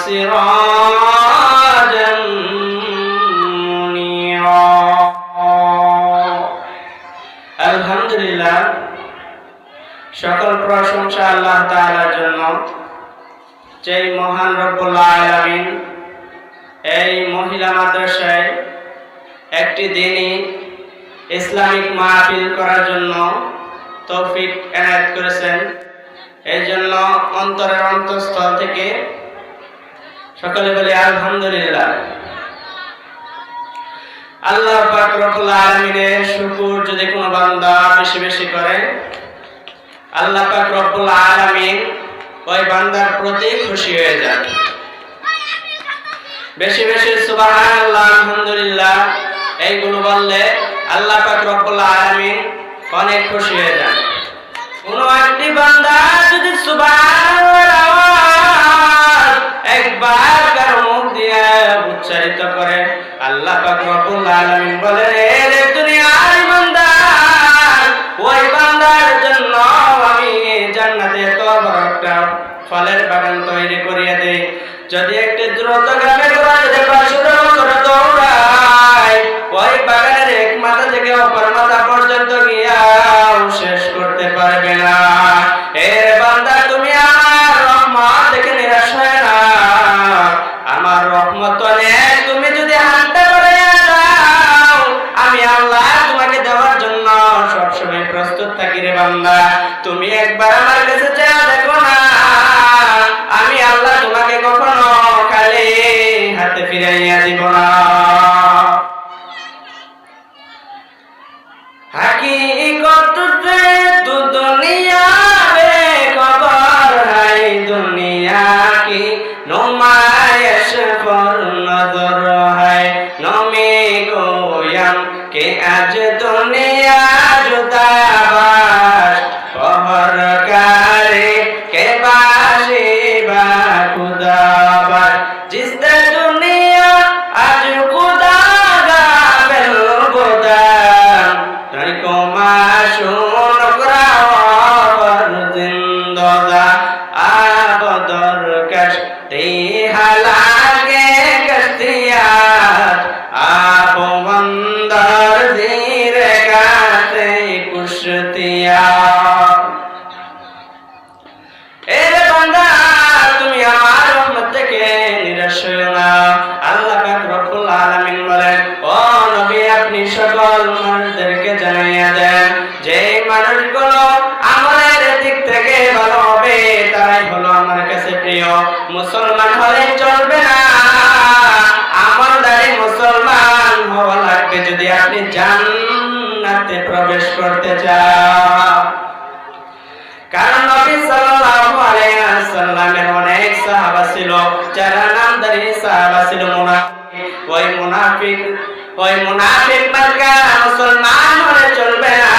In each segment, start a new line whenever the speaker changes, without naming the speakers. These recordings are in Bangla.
وسراجا منيرا الحمد لله সকল প্রশংসা আল্লাহ তাআলার জন্য, যেই মহান রব্বুল আলামিন এই মহিলা মাদ্রাসায় একটি দিনই ইসলামিক মাহফিল করার জন্য তৌফিক এনায়েত করেছেন। এই জন্য অন্তরের অন্তঃস্থল থেকে সকলে বলি আলহামদুলিল্লাহ। আল্লাহ পাক রব্বুল আলামিনের শুকর যদি কোনো বান্দা বেশি বেশি করে, আল্লাহ পাক রব্বুল আলামিন ওই বান্দার প্রতি খুশি হয়ে যান। বেশি বেশি সুবহানাল্লাহ, আলহামদুলিল্লাহ এইগুলো বললে আল্লাহ পাক রব্বুল আলামিন অনেক খুশি হয়ে যান। কোন একটি বান্দা যদি সুবহানাল্লাহ আওয়াজ একবার কারো মুখ দিয়ে উচ্চারিত করে, আল্লাহ পাক রব্বুল আলামিন বলেন, রে দুনিয়ার বান্দা, ওই বান্দার জন্য আমি জান্নাতে এত বড় একটা ফলের বাগান তৈরি করিয়ে দেই। যদি একটি দ্রুত গ্রামের যদি 500 করে দৌড়ায়, ওই বাগানের এক মাথা থেকে অপর মাথা পর্যন্ত গিয়াও শেষ করতে পারবে না। এর বান্দা, তুমি আমার রহমত দেখে নিরাশ হয় না। আমার রহমত নেই, তুমি যদি হাতটা করে যাও, আমি আল্লাহ তোমাকে দেওয়ার জন্য সবসময় প্রস্তুত থাকি রে বান্দা। তুমি একবার আমার কাছে চেয়ে দেখো না, আমি আল্লাহ তোমাকে কখনো খালি হাতে ফিরাইয়া দিব না। হাকিকত से तू दुनिया बेखबर है, दुनिया की नुमाइश पर नजर है। नमी गोयम के आज दुनिया जुदाबाश, पहर करे के बाशी बा खुदाबाश। जिस दुनिया आज खुदा गाबिल गोदाम, को माशून करावर जिंदोदा आबदर कश्ती हलाके कश्तियात, आप बंदर धीरे काते कुश्तिया। এরে বান্দা, তুমি আমার রহমত থেকে নিরাশ হয়ো না। আল্লাহ পাক রব্বুল আলামিন বলেন, ও নবী, আপনি সকল মানুষদেরকে জানাইয়া দেন যে মানুষগুলো আমলের দিক থেকে ভালো হবে তারাই হলো আমার কাছে প্রিয়। মুসলমান হলে চলবে না, আমলদারি মুসলমান হওয়া লাগবে যদি আপনি জান্নাতে প্রবেশ করতে চান। কারণ নবী সাল্লাল্লাহু আলাইহি ওয়াসাল্লামের অনেক সাহাবা ছিল যারা নামদারি সাহাবা ছিল মুনাফিক। ওই মুনাফিক মার্কা মুসলমান হলে চলবে না,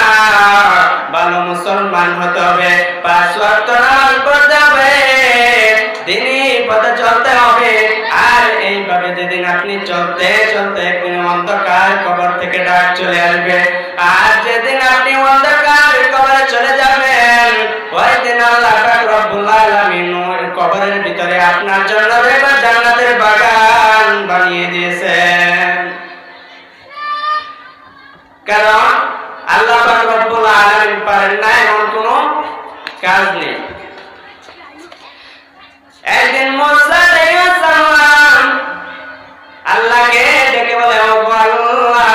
ভালো মুসলমান হতে হবে। 5 ওয়াক্ত নামাজ পড়তে হবে, দ্বীনি পথে চলতে হবে। আর এইভাবে যেদিন আপনি চলতে চলতে একদিন অন্ধকার কবর থেকে ডাক চলে আসবে, আর যেদিন আপনি অন্ধকার কবরে চলে যাবেন, ওই দিন আল্লাহ পাক রব্বুল আলামিন কবরের ভিতরে আপনার জন্য জান্নাতের বাগান বানিয়ে দিয়েছেন। কারণ আল্লাহ পাক রব্বুল আলামিন পারেন না এমন কোনো কাজ নেই। একদিন মুসা আলাইহিস সালাম আল্লাহকে ডেকে বলে, ও আল্লাহ,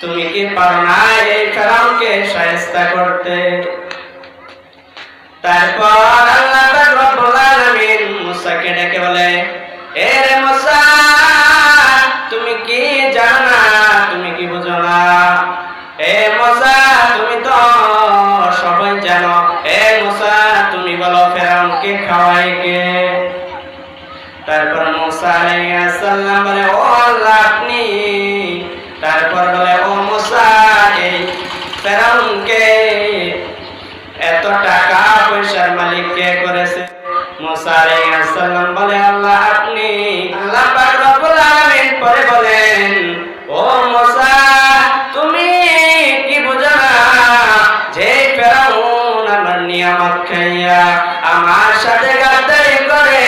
তুমি কি পারো না এই ফেরাউনকে শায়েস্তা করতে? তারপর আল্লাহ পাক রব্বুল আলামিন মুসাকে ডেকে বলে, এ রে মুসা, তুমি কি জানো না, তুমি কি বুঝো না? এ মুসা, তুমি তো সবাই জানো। এ মুসা, তুমি বলো ফেরাউনকে খাওয়াই কে? তারপর মুসা আলাইহিস সালাম বলে, ও আল্লাহ, আপনি। তারপর বলে, ও মুসা, এই ফেরাউনকে এত টাকা পয়সার মালিক কে করেছে? মুসা আলাইহিস সালাম বলে, আল্লাহ, আপনি। আল্লাহ পাক রব্বুল আলামিন পরে বলেন, ও মুসা, তুমি কি বুঝো না যে ফেরাউন আমার নিয়ামত খাইয়া আমার সাথে গাদ্দারি করে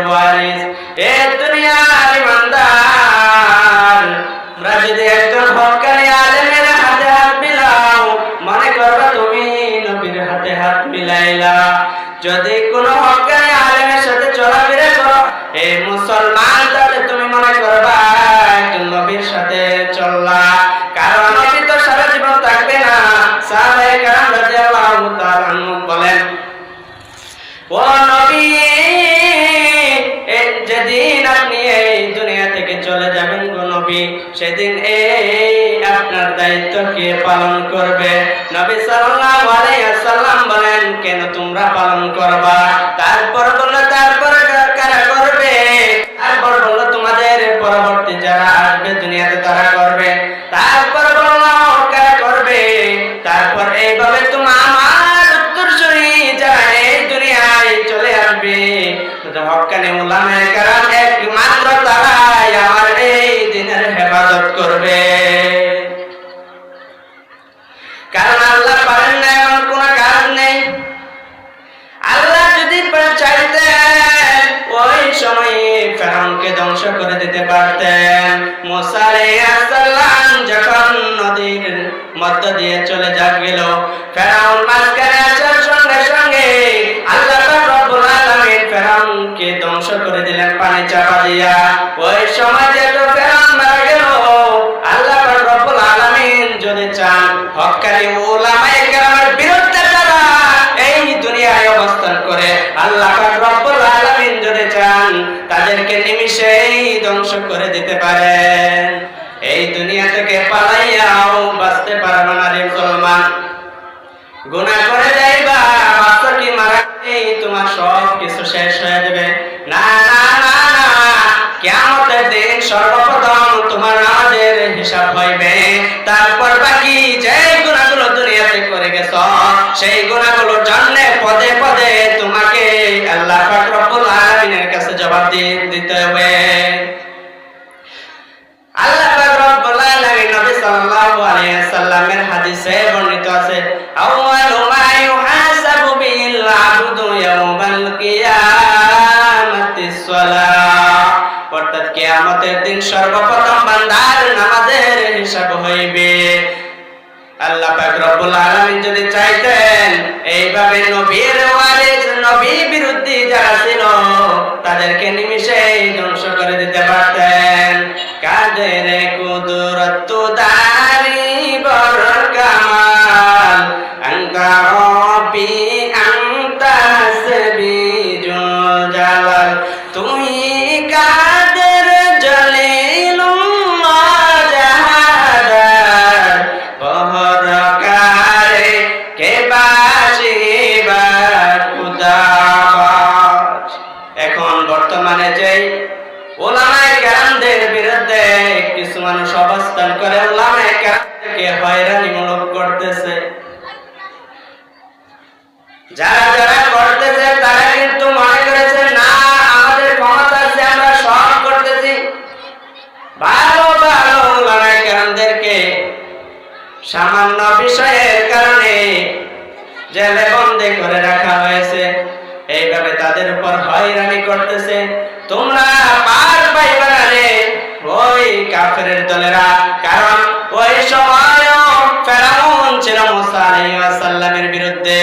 ওয়ারিস। এ দুনিয়ার ইমানদার, তোমরা যদি একজন হক্কানি আলেমের হাতে হাত মিলাও, মনে করবা তুমি নবীর হাতে হাত মিলাইলা। যদি কোনো হক্কানি আলেমের সাথে চলাফেরা করো এই মুসলমান, তাহলে তুমি মনে করবা একজন নবীর সাথে চললা। কারণ নবী তো সারা জীবন থাকবে না। সাহাবায়ে কেরাম রাদিয়াল্লাহু তাআলা আনহুম বলেন, ও নবী, যেদিন আপনি এই দুনিয়া থেকে চলে যাবেন গো নবী, সেদিন এই আপনার দায়িত্ব কে পালন করবে? নবী সাল্লাল্লাহু আলাইহি ওয়াসাল্লাম বলেন, কেন তোমরা পালন করবা? তারপর বলল, তারপর কারা করবে? তারপর বলল, তোমাদের পরবর্তী যারা আসবে দুনিয়াতে তারা করবে। তারপর বলল, কারা করবে? তারপর এইভাবে তোমার আমার উত্তরসূরি যারা এই দুনিয়ায় চলে আসবে, হক্কানি উলামায়ে কেরাম, একমাত্র তারাই আমার এই দিনের হেফাজত করবে। কারণ আল্লাহ পারেন না এমন কোন কাজ নেই। আল্লাহ যদি চাইতেন ওই সময়ে ফেরাউনকে ধ্বংস করে দিতে পারতেন। মুসা আলাইহিস সালাম যখন নদীর মধ্য দিয়ে চলে গেল, ফেরাউন মাঝখানে আসার সঙ্গে সঙ্গে আল্লাহ পাক রব্বুল আলামিন ফেরাউনকে ধ্বংস করে দিলেন পানি চাপা দিয়া। ওই সময় যেহেতু ফেরাউন মারা গেল, আল্লাহ পাক রব্বুল আলামিন যদি চান হক্কানি উলামায়ে কেরামের বিরুদ্ধে যারা এই দুনিয়ায় অবস্থান করে, আল্লাহ পাক রব্বুল আলামিন যদি চান তাদেরকে নিমিষেই ধ্বংস করে দিতে পারেন। এই দুনিয়া থেকে পালাইয়াও বাঁচতে পারবে না রে মুসলমান। গুনাহ করে যাইবা, বাচ্চাটি মারা গেলেই তোমার সব কিছু শেষ হয়ে যাবে। না না না না, কিয়ামতের দিন সর্বপ্রথম তোমার নামাজের হিসাব হইবে। তারপর বাকি যে গুনাহগুলো দুনিয়াতে করে গেছো, সেই গুনাহগুলোর জন্য পদে পদে তোমাকে আল্লাহ পাক রব্বুল আলামিনের কাছে জবাব দিতে হবে। আল্লাহ পাক রব্বুল আলামিন নবী সাল্লাল্লাহু আলাইহি ওয়াসাল্লামের হাদিসে বর্ণিত আছে, আউয়ালু মা ইউহাসাবু বিল আবদু ইয়াউমাল কিয়ামাতিস সালাহ, অর্থাৎ কিয়ামতের দিন সর্বপ্রথম বান্দার নামাজের হিসাব হইবে। আল্লাহ পাক রব্বুল আলামিন যদি চাইতেন এইভাবে নবীর ওয়ারিস, নবী বিরোধী যারা ছিল তাদেরকে নিমিষেই ধ্বংস করে দিতে পারতেন। কাদের কুদরত দারি বর কামাল, আনতা রব্বি আনতা হাসবিজুল জালাল, তুই কাদের জলিলুল্লাহ জাহাদার, বহরকারে কে বাসিবা খুদাবাজ। এখন বর্তমানে যেই উলামায়ে কেরামদের বিরুদ্ধে কিছু মানুষ অবস্থান করে উলামায়ে কেরামদেরকে হয়রানিমূলক করতেছে, যারা যারা করতেছে তারা কিন্তু মনে করেছে না আমাদের ক্ষমতা আছে, আমরা সব করতেছি। ভালো ভালো উলামায়ে কেরামদেরকে সামান্য বিষয়ের কারণে জেলে বন্দী করে রাখা হয়েছে। এইভাবে তাদের উপর হয়রানি করতেছে। তোমরা পার পাইবা না রে ওই কাফেরের দলেরা। কারণ ওই সময় ফেরাউন ছিল মুসা আলাইহিস সালামের বিরুদ্ধে।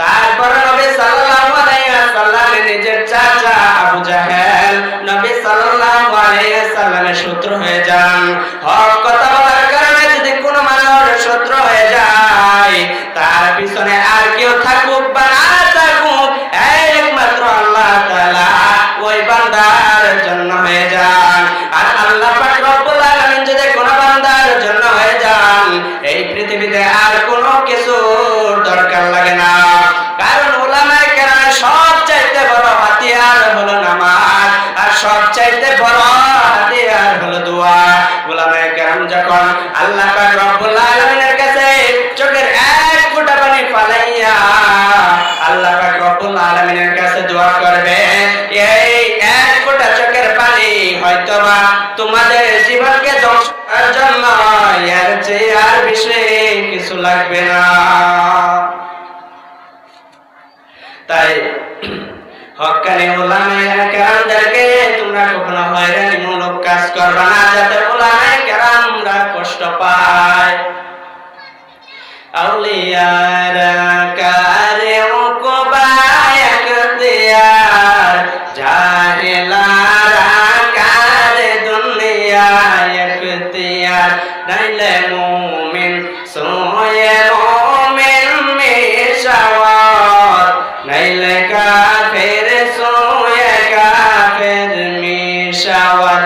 তারপর নবী সাল্লাল্লাহু আলাইহি ওয়াসাল্লামের নিজের চাচা আবু জাহেল নবী সাল্লাল্লাহু আলাইহি ওয়াসাল্লামের শত্রু হয়ে যান। হক কথা বলার কারণে যদি কোনো মানুষ শত্রু হয়ে যায়, তার পিছনে আর কেউ থাকুক বা না থাকুক, একমাত্র আল্লাহ তাআলা ওই বান্দার জন্য হয়ে যান। আর আল্লাহ পাক রব্বুল আলামিন যদি কোন বান্দার জন্য হয়ে যান, এই পৃথিবীতে আর কোনো কিছুর দরকার লাগে না। কারণ উলামায়ে কেরামের সবচাইতে বড় হাতিয়ার হলো নামাজ, আর সবচাইতে বড় হাতিয়ার হলো দোয়া। উলামায়ে কেরাম যখন আল্লাহ পাক রব্বুল আলামিনের কাছে চোখের এক ফোঁটা পানি ফালাইয়া আল্লাহ পাক রব্বুল আলামিনের কাছে দোয়া করবে, এই এক ফোঁটা চোখের পানি হয়তোবা তোমাদের জীবনকে ধ্বংস করার জন্য এর চেয়ে আর বেশি কিছু লাগবে না। তাই হক্কানি উলামায়ে কেরামদেরকে তোমরা কখনো হয়রানিমূলক কাজ করবে না, যাতে উলামায়ে কেরামরা কষ্ট পায়। আউলিয়ারা কারে উকবায় এখতিয়ার, জাহেলারা কারে দুনিয়ায় এখতিয়ার। নাইলে মুমিন সোয়ে মুমিন মিশাওয়ার, নাইলে কাফের সোয়ে কাফের মিশাওয়ার।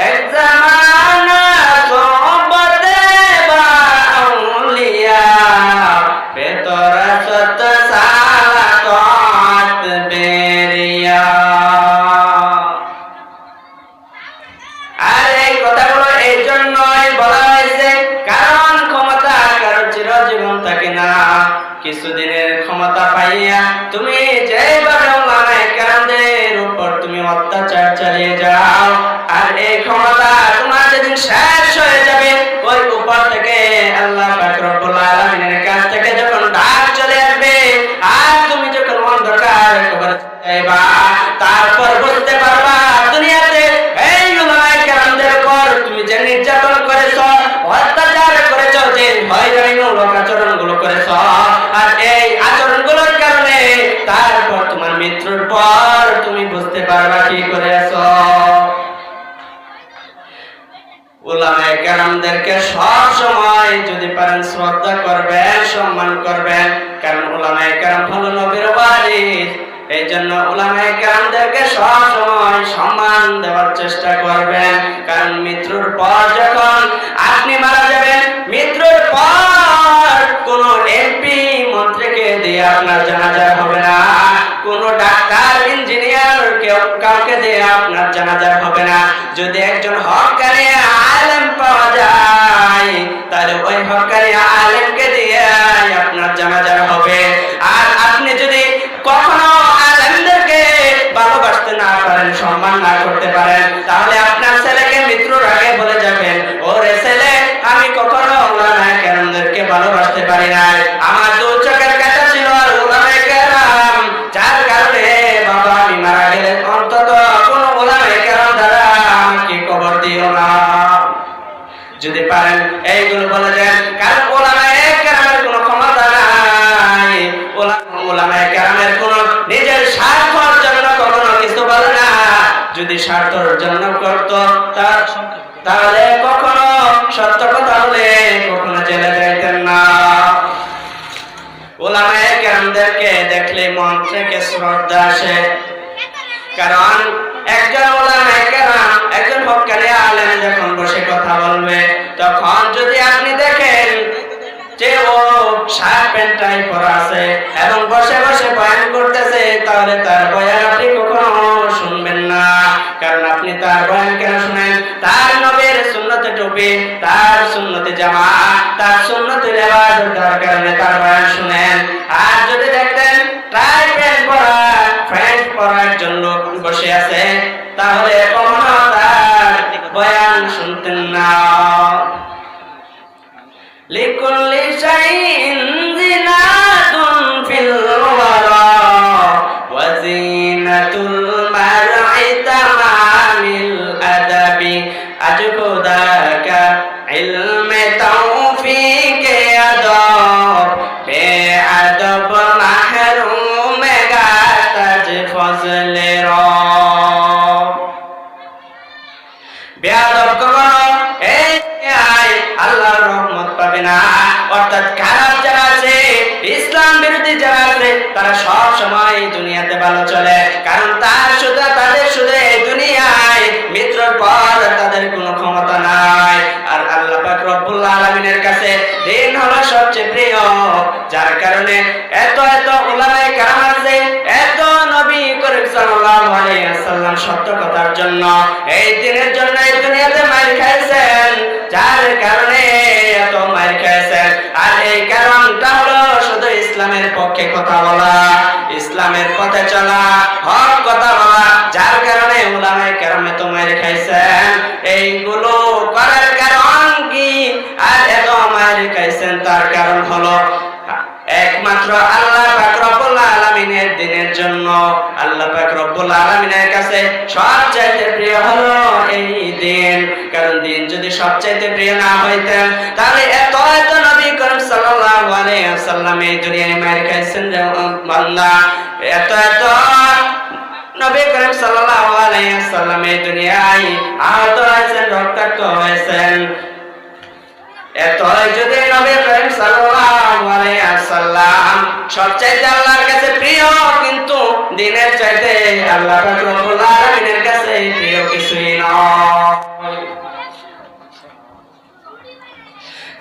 এক জামানা সোহবতে বা আউলিয়া, বেতরা সত সালাত বেরিয়া। আর এই কথাগুলো এই জন্যই বলা হয়েছে কারণ ক্ষমতা কারো চিরজীবন থাকে না। কিছুদিনের ক্ষমতা পাইয়া তুমি যেভাবে উলামায়ে কেরামদের উপর তুমি অত্যাচার চালিয়ে যাও, আর এই ক্ষমতা তোমার যেদিন শেষ হয়ে যাবে, ওই উপর থেকে আল্লাহ পাক রব্বুল আলামিনের কাছ থেকে যখন ডাক চলে আসবে, আর তুমি যখন অন্ধকার কবরে যাইবা, তারপর বুঝতে পারবা দুনিয়াতে এই উলামায়ে কেরামদের উপর তুমি যে নির্যাতন করেছো, অত্যাচার করেছো, যে হয়রানিমূলক আচরণগুলো করেছো, আর এই আচরণগুলোর কারণে তারপর তোমার মৃত্যুর পর তুমি বুঝতে পারবা কি করেছো। উলামায়ে কেরামদেরকে সব সময় যদি পারেন শ্রদ্ধা করবেন, সম্মান করবেন, কারণ উলামায়ে কেরাম হলো নবীর ওয়ারিস। এই জন্য উলামায়ে কেরামদেরকে সব সময় সম্মান দেওয়ার চেষ্টা করবেন, কারণ মৃত্যুর পর যখন আপনি মারা যাবেন, মৃত্যুর পর কোন এমপি মন্ত্রীকে দিয়ে আপনার জানাজা হবে না, কোন ডাক্তার ইঞ্জিনিয়ার কেউ কাউকে দিয়ে আপনার জানাজা হবে না। যদি একজন হক্কানি আলেম পাওয়া যায়, তাহলে ওই হক্কানি আলেমকে দিয়ে আপনার জানাজা হবে। আর আপনি যদি কখনো আলেমদেরকে ভালোবাসতে না পারেন, সম্মান না করতে পারেন, তাহলে আপনার ছেলেকে মৃত্যুর আগে বলে যাবেন, ওরে ছেলে, আমি কখনো উলামায়ে কেরামদেরকে ভালোবাসতে পারি না, আমার দু চোখের কাটা ছিল আর উলামায়ে কেরাম, যার কারণে বাবা আমি মারা গেলে অন্তত কোন উলামায়ে কেরাম দ্বারা আমাকে কবর দিও না। যদি পারেন এইগুলো বলে দেন, কারণ উলামায়ে কেরামের কোনো ক্ষমতা নাই, উলামায়ে কেরামের কোনো নিজের স্বার্থের জন্য কখনো কিছু বলে না। যদি স্বার্থের জন্য করত তাহলে কখনো সত্য কথা বলে কখনো জেলে যাইতেন না। উলামায়ে কেরামদেরকে দেখলে মন থেকে শ্রদ্ধা আসে, কারণ একজন উলামায়ে কেরাম, একজন হক্কানি আলেম যখন বসে কথা বলবে, তখন যদি আপনি দেখেন যে ও শার্ট প্যান্ট টাই পরা আছে এবং বসে বসে বয়ান করতেছে, তাহলে তার বয়ান আপনি কখনো শুনবেন না। কারণ আপনি তার বয়ান কেন শুনেন? তার নবীর সুন্নতে টুপি, তার সুন্নতে জামা, তার সুন্নতে ইবাদতের কারণে তার বয়ান শুনেন। আর যদি দেখতেন টাই প্যান্ট পরা, প্যান্ট পরা একজন লোক বসে আছে, তাহলে কখনো তার বয়ান শুনতেন না। লিকুল্লি শাইইন জিনাতুন ফিল ওয়ারা ওয়া জিনাতুল মার'i তামামিল আদাবি আজকুদাকা ইলমে তাওফিকে আদব বেআদব মাহরুম গাতাজ ফজলে রব। বেআদব কখনো এই আল্লাহর রহমত পাবে না। অর্থাৎ খারাপ যারা আছে, ইসলাম বিরোধী যারা আছে, তারা সব সময় দুনিয়াতে ভালো চলে, কারণ তাদের শুধু এই দুনিয়ায় মৃত্যুর পর তাদের কোনো ক্ষমতা নাই। আর আল্লাহ পাক রব্বুল আলামিনের কাছে দিন হলো সবচেয়ে প্রিয়, যার কারণে এত উলামায়ে কেরাম আছে, এত নবী করিম সাল্লাল্লাহু আলাইহি ওয়াসাল্লাম সত্য কথার জন্য, এই দিনের জন্য এই দুনিয়াতে মার খাইছেন, যার কারণে এত মার খাইছেন। আর এই কারণটা হলো শুধু ইসলামের পক্ষে কথা বলা, ইসলামের পথে চলা, হক কথা বলা, যার কারণে উলামায়ে কেরাম এত মার খাইছেন। এইগুলো করার কারণ কি? আর এত মার খাইছেন তার কারণ হলো একমাত্র আল্লাহ পাক রব্বুল আলামিন আলামিনের দিনের জন্য আল্লাহ পাক রব্বুল আলামিনের কাছে সবচাইতে প্রিয় হলো এই দিন। কারণ দিন যদি সবচাইতে প্রিয় না হইতেন তাহলে এত এত নবী করিম সাল্লাল্লাহু আলাইহি ওয়াসাল্লাম এই দুনিয়ায় মার খাইছেন যে বান্দা, এত এত নবী করিম সাল্লাল্লাহু আলাইহি ওয়াসাল্লাম এই দুনিয়ায় আহত হয়েছেন, রক্তাক্ত হয়েছেন। এতই যদি নবী করিম সাল্লাল্লাহু আলাইহি ওয়াসাল্লাম সবচাইতে আল্লাহর কাছে প্রিয়, কিন্তু দিনের চাইতে আল্লাহ পাক রব্বুল আলামিনের কাছে প্রিয় কিছুই নয়।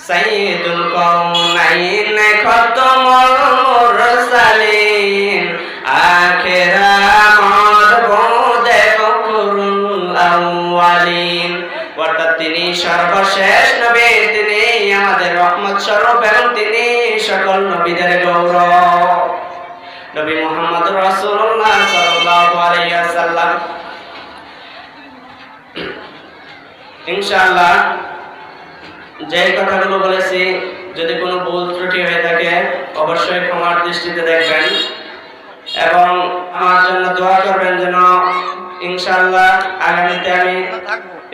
সাইয়্যিদুল কাউনাইন খাতামুল মুরসালিন আখিরা মাদবুদে ফখরুল আউয়ালিন। অর্থাৎ তিনি সর্বশেষ নবী, তিনি আমাদের রহমত স্বরূপ এবং তিনি সকল নবীদের গৌরব। নবী মুহাম্মদ রাসূলুল্লাহ সাল্লাল্লাহু আলাইহি ওয়াসাল্লাম। ইনশাআল্লাহ যে কথাগুলো বলেছি যদি কোনো ভুল ত্রুটি হয়ে থাকে অবশ্যই ক্ষমার দৃষ্টিতে দেখবেন এবং আমার জন্য দোয়া করবেন যেন ইনশাআল্লাহ আগামীতে আমি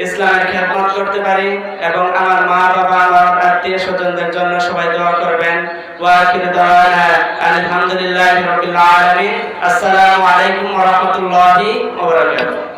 ইসলামের খেদমত করতে পারি এবং আমার মা বাবা আমার আত্মীয় স্বজনদের জন্য সবাই দোয়া করবেন। ওয়া আখিরু দাওয়ানা আলহামদুলিল্লাহি রাব্বিল আলামিন। আসসালামু আলাইকুম ওয়া রাহমাতুল্লাহি ওয়া বারাকাতুহু।